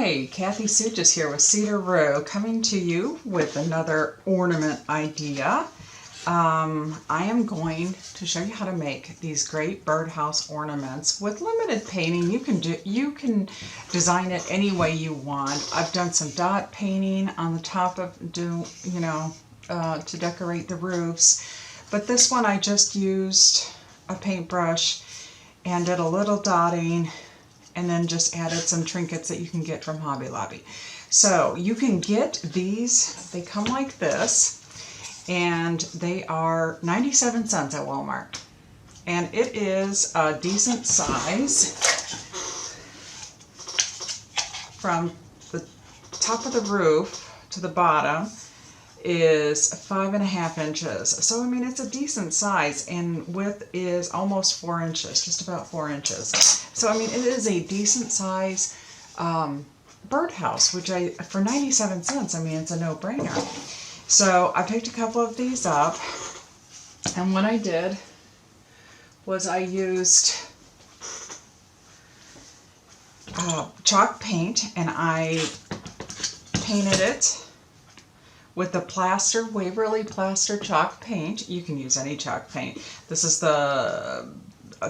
Hi, Kathy Sujas here with Cedar Row, coming to you with another ornament idea. I am going to show you how to make these great birdhouse ornaments with limited painting. You can design it any way you want. I've done some dot painting on the top of to decorate the roofs, but this one I just used a paintbrush and did a little dotting, and then just added some trinkets that you can get from Hobby Lobby. So you can get these, they come like this, and they are 97 cents at Walmart. And it is a decent size. From the top of the roof to the bottom is 5.5 inches. So I mean, it's a decent size, and width is almost 4 inches, just about 4 inches. So I mean, it is a decent size birdhouse, which for 97 cents, I mean, it's a no-brainer. So I picked a couple of these up, and what I did was I used chalk paint, and I painted it with the plaster, Waverly plaster chalk paint. You can use any chalk paint. This is a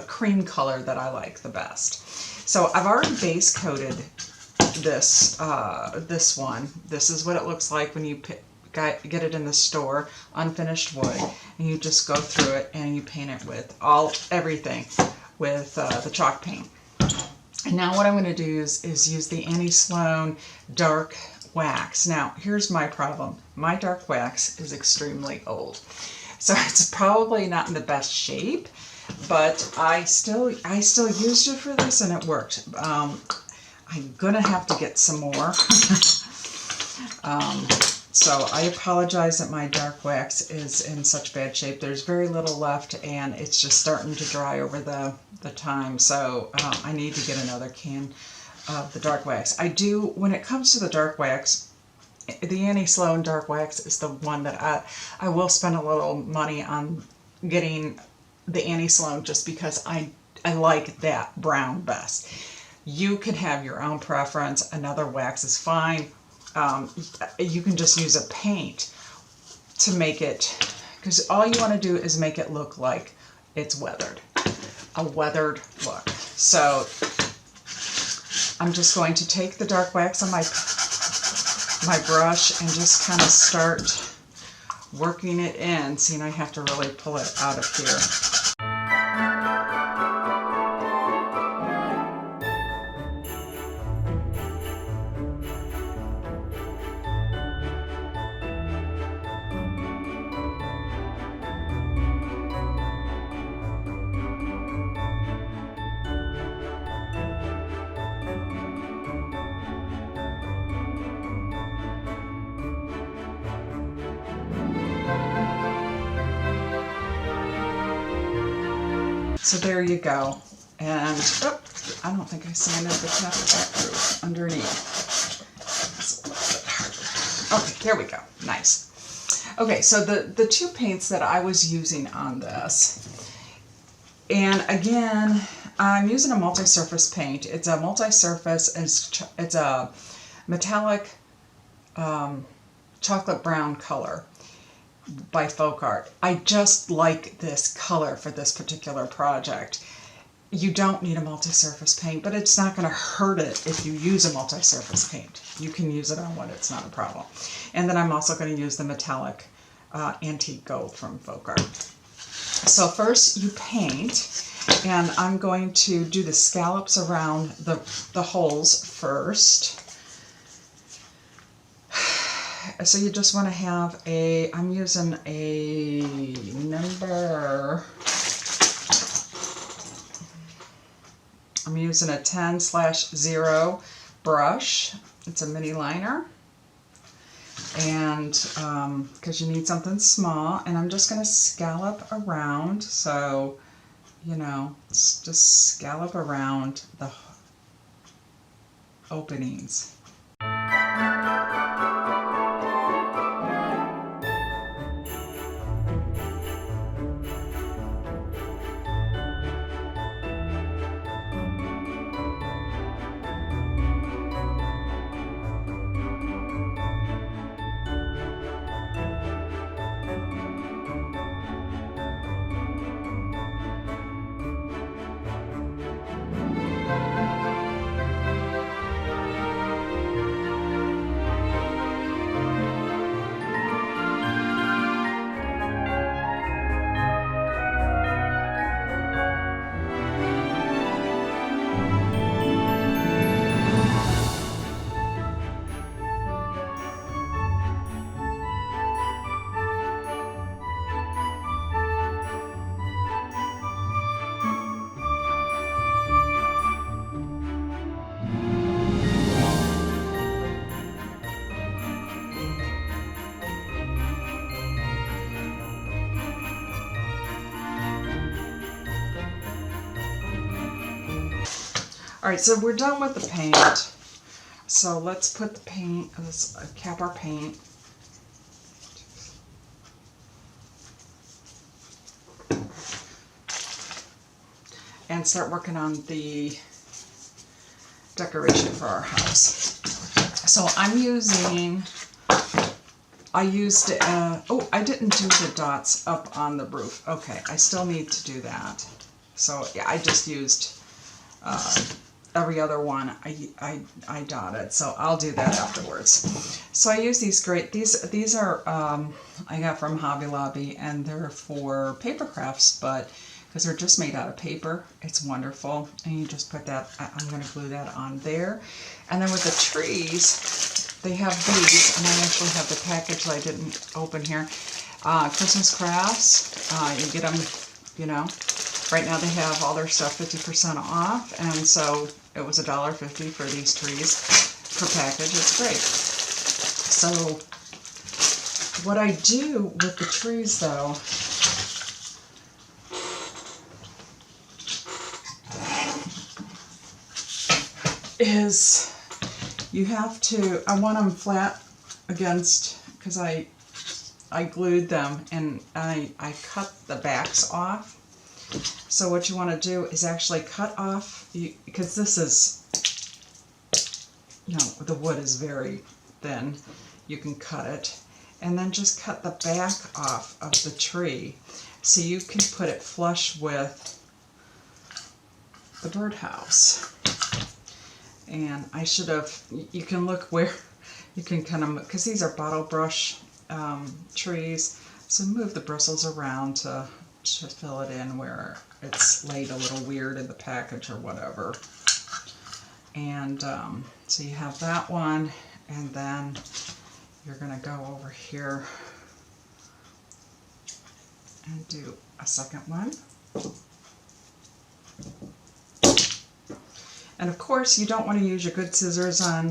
cream color that I like the best. So I've already base coated this this one. This is what it looks like when you get it in the store, unfinished wood, and you just go through it and you paint it with everything with the chalk paint. And now what I'm going to do is use the Annie Sloan dark wax. Now here's my problem. My dark wax is extremely old, so it's probably not in the best shape, but I still used it for this and it worked. I'm gonna have to get some more. So I apologize that my dark wax is in such bad shape. There's very little left, and it's just starting to dry over the time. So I need to get another can of the dark wax. When it comes to the dark wax, the Annie Sloan dark wax is the one that I will spend a little money on getting, the Annie Sloan, just because I like that brown best. You can have your own preference. Another wax is fine. You can just use a paint to make it, because all you want to do is make it look like it's weathered, a weathered look. So I'm just going to take the dark wax on my brush and just kind of start working it in. See, I have to really pull it out of here. So there you go. And I don't think I sanded the top of that roof underneath. It's a little bit harder. Okay, there we go. Nice. Okay, so the two paints that I was using on this, and again, I'm using a multi-surface paint. It's a multi-surface, and it's a metallic chocolate brown color by Folk Art. I just like this color for this particular project. You don't need a multi-surface paint, but it's not going to hurt it if you use a multi-surface paint. You can use it on wood, it's not a problem. And then I'm also going to use the metallic antique gold from Folk Art. So first you paint, and I'm going to do the scallops around the holes first. So you just want to have I'm using a number, I'm using a 10/0 brush. It's a mini liner, and because you need something small, and I'm just going to scallop around. So, just scallop around the openings. All right, so we're done with the paint. So let's put the paint, let's cap our paint. And start working on the decoration for our house. So I'm using, I used, oh, I didn't do the dots up on the roof. Okay, I still need to do that. So yeah, I just used every other one I dotted, so I'll do that afterwards. So I use these great, these are, I got from Hobby Lobby, and they're for paper crafts, but because they're just made out of paper, it's wonderful. And you just put that, I'm going to glue that on there. And then with the trees, they have these, and I actually have the package that I didn't open here. Christmas crafts, you get them, you know. Right now they have all their stuff 50% off, and so it was $1.50 for these trees per package. It's great. So what I do with the trees though is you have to, I want them flat against, because I glued them and I cut the backs off. So what you want to do is actually cut off, because this is, you know, the wood is very thin, you can cut it, and then just cut the back off of the tree so you can put it flush with the birdhouse. And I should have, you can look where, you can kind of, because these are bottle brush trees, so move the bristles around to fill it in where it's laid a little weird in the package or whatever. And so you have that one, and then you're going to go over here and do a second one. And of course you don't want to use your good scissors on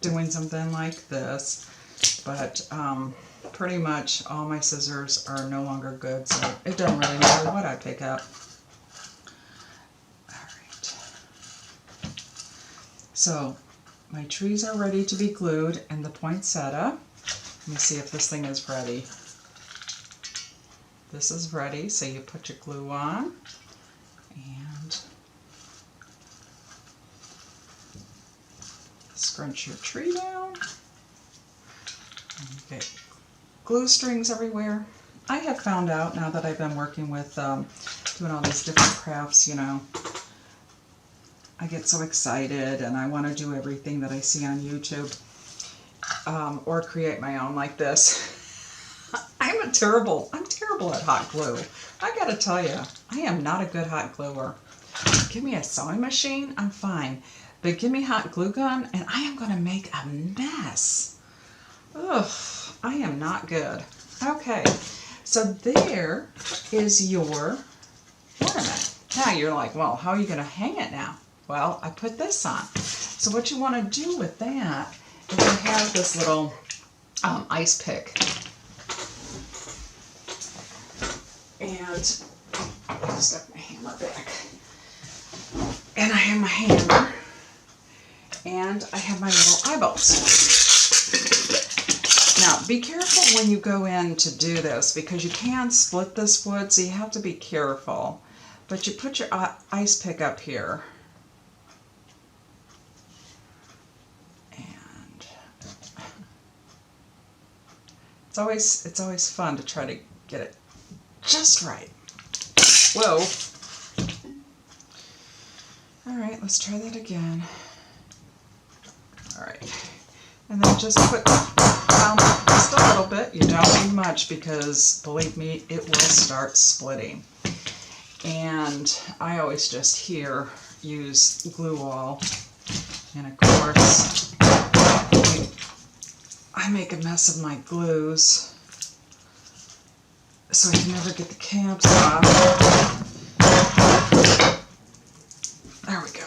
doing something like this, but pretty much all my scissors are no longer good, so it doesn't really matter what I pick up. Alright. So my trees are ready to be glued and the poinsettia. Let me see if this thing is ready. This is ready, so you put your glue on and scrunch your tree down. And you get glue strings everywhere. I have found out now that I've been working with doing all these different crafts, you know, I get so excited and I want to do everything that I see on YouTube or create my own like this. I'm terrible at hot glue. I gotta tell you, I am not a good hot gluer. Give me a sewing machine, I'm fine. But give me hot glue gun and I am gonna make a mess. Ugh, I am not good. Okay, so there is your ornament. Now you're like, well, how are you gonna hang it now? Well, I put this on. So what you wanna do with that is you have this little ice pick. And I'll stuff my hammer back. And I have my hammer. And I have my little eyeballs. Now, be careful when you go in to do this because you can split this wood, so you have to be careful. But you put your ice pick up here. And it's always fun to try to get it just right. Whoa. All right, let's try that again. All right. And then just put down just a little bit. You don't need much because, believe me, it will start splitting. And I always just here use glue all. And of course, I make a mess of my glues, so I can never get the caps off. There we go.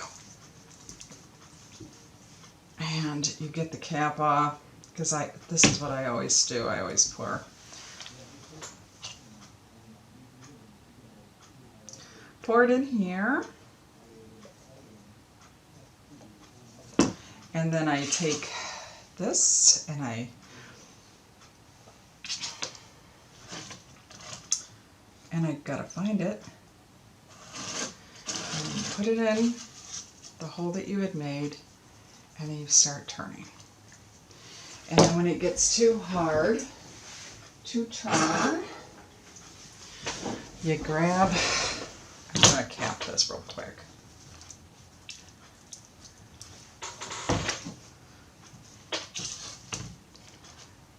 And you get the cap off, because this is what I always do. I always pour it in here. And then I take this and I've got to find it. And put it in the hole that you had made, and then you start turning. And then when it gets too hard to turn, you grab, I'm going to cap this real quick.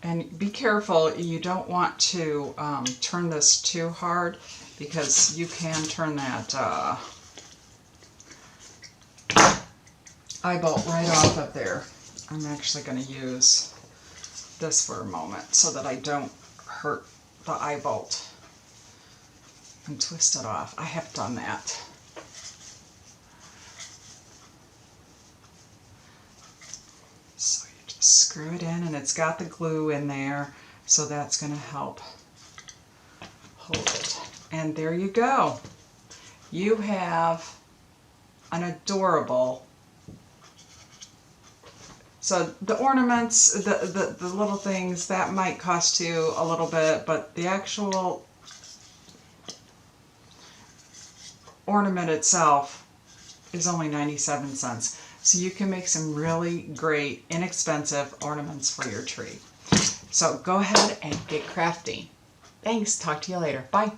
And be careful, you don't want to turn this too hard, because you can turn that eye bolt right off of there. I'm actually going to use this for a moment so that I don't hurt the eye bolt and twist it off. I have done that. So you just screw it in, and it's got the glue in there, so that's going to help hold it. And there you go. You have an adorable. So the ornaments, the little things, that might cost you a little bit, but the actual ornament itself is only 97 cents. So you can make some really great, inexpensive ornaments for your tree. So go ahead and get crafty. Thanks. Talk to you later. Bye.